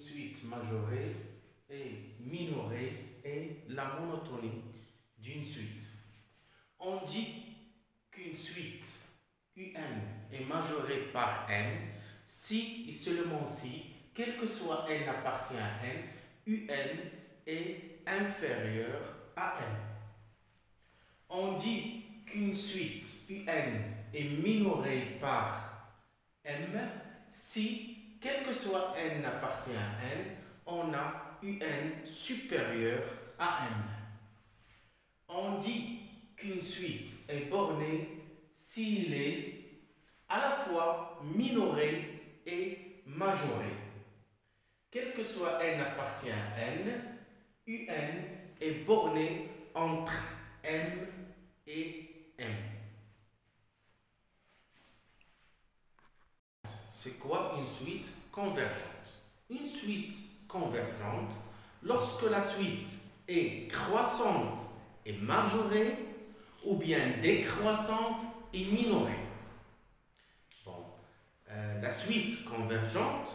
suite majorée et minorée est la monotonie d'une suite. On dit qu'une suite UN est majorée par N si et seulement si, quel que soit N appartient à N, UN est inférieur à N. On dit qu'une suite UN est minorée par M si, quel que soit N appartient à N, on a UN supérieur à M. On dit qu'une suite est bornée s'il est à la fois minoré et majoré. Quel que soit N appartient à N, UN est borné entre M et M. C'est quoi une suite convergente? Une suite convergente, lorsque la suite est croissante et majorée, ou bien décroissante et minorée. Bon, la suite convergente,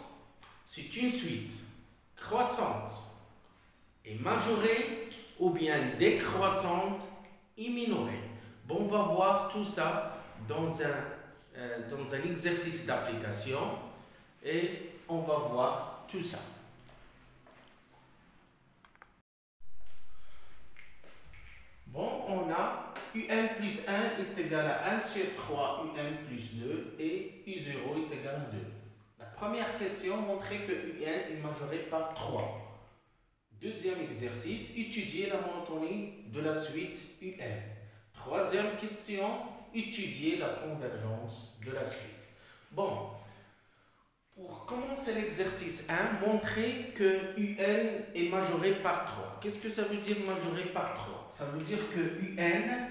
c'est une suite croissante et majorée, ou bien décroissante et minorée. Bon, on va voir tout ça dans un exercice d'application et on va voir tout ça. Bon, on a UN plus 1 est égal à 1 sur 3 UN plus 2 et U0 est égal à 2. La première question montrait que UN est majoré par 3. Deuxième exercice, étudier la monotonie de la suite UN. Troisième question, étudier la convergence de la suite. Bon, pour commencer l'exercice 1, montrer que UN est majoré par 3. Qu'est-ce que ça veut dire majoré par 3? Ça veut dire que UN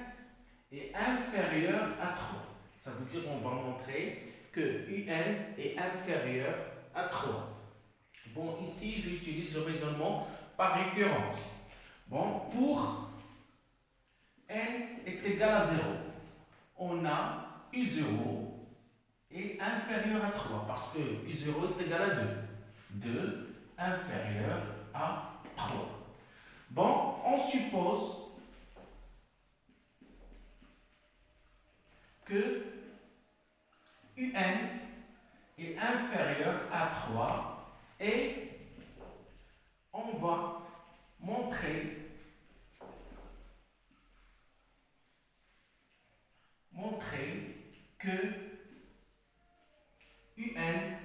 est inférieur à 3. Ça veut dire qu'on va montrer que UN est inférieur à 3. Bon, ici, j'utilise le raisonnement par récurrence. Bon, pour N est égal à 0, on a U0 est inférieur à 3 parce que U0 est égal à 2. 2 inférieur à 3. Bon, on suppose que UN est inférieur à 3 et on va montrer que UN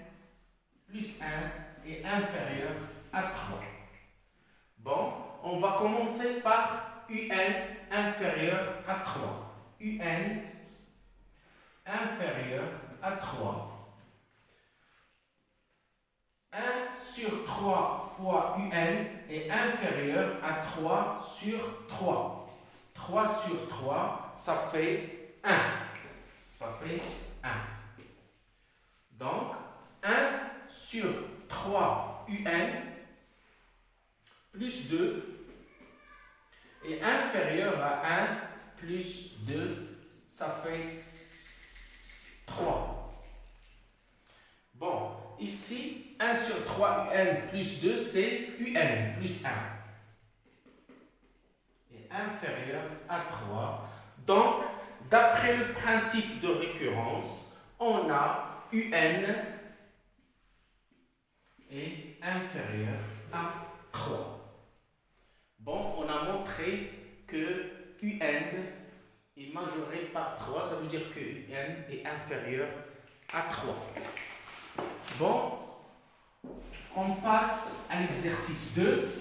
plus 1 est inférieur à 3. Bon, on va commencer par UN inférieur à 3. UN inférieur à 3. 1 sur 3 fois UN est inférieur à 3 sur 3. 3 sur 3, ça fait 1. Ça fait 1. Donc, 1 sur 3 UN plus 2 est inférieur à 1 plus 2, ça fait 3. Bon, ici, 1 sur 3 UN plus 2, c'est UN plus 1. Est inférieur à 3. Donc, d'après le principe de récurrence, on a UN est inférieur à 3. Bon, on a montré que UN est majoré par 3, ça veut dire que UN est inférieur à 3. Bon, on passe à l'exercice 2.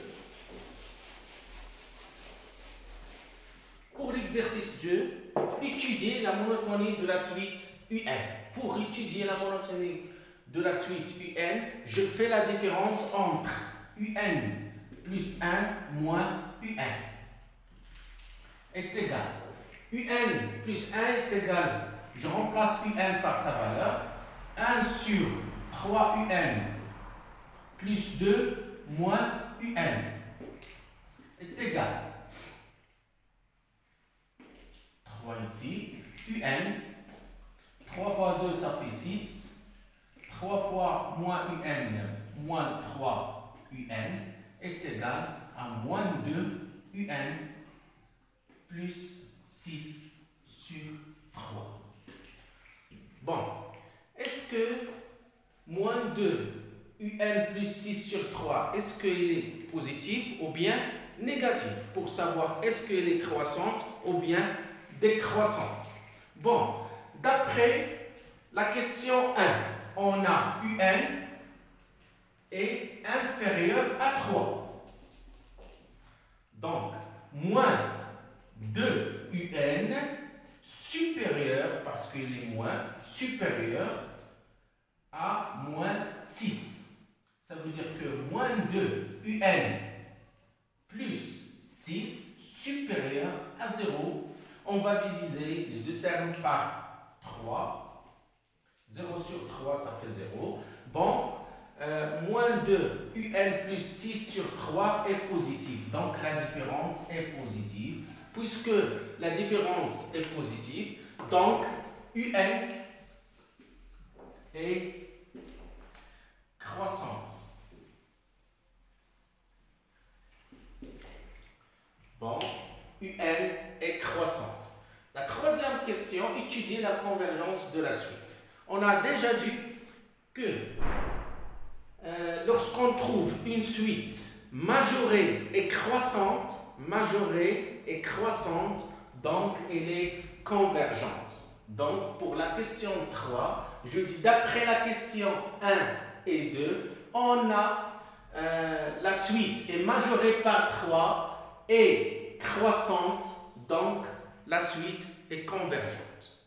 Pour l'exercice 2, étudier la monotonie de la suite UN. Pour étudier la monotonie de la suite UN, je fais la différence entre UN plus 1 moins UN est égal. UN plus 1 est égal, je remplace UN par sa valeur, 1 sur 3 UN plus 2 moins UN est égal. 3 ici, UN, 3 fois 2 ça fait 6, 3 fois moins UN, moins 3 UN est égal à moins 2 UN plus 6 sur 3. Bon, est-ce que moins 2 UN plus 6 sur 3, est-ce qu'il est positif ou bien négatif? Pour savoir est-ce qu'il est croissante ou bien décroissante. Bon, d'après la question 1, on a UN est inférieur à 3. Donc, moins 2 UN supérieur, parce qu'il est moins, supérieur à moins 6. Ça veut dire que moins 2 UN plus 6 supérieur à 0. On va diviser les deux termes par 3. 0 sur 3, ça fait 0. Bon, moins 2 UN plus 6 sur 3 est positif. Donc, la différence est positive. Puisque la différence est positive, donc UN est croissante. Bon, UN est croissante. La troisième question, étudier la convergence de la suite. On a déjà dit que lorsqu'on trouve une suite majorée et croissante, donc elle est convergente. Donc pour la question 3, je dis d'après la question 1 et 2, on a la suite est majorée par 3 et croissante, donc la suite est convergente.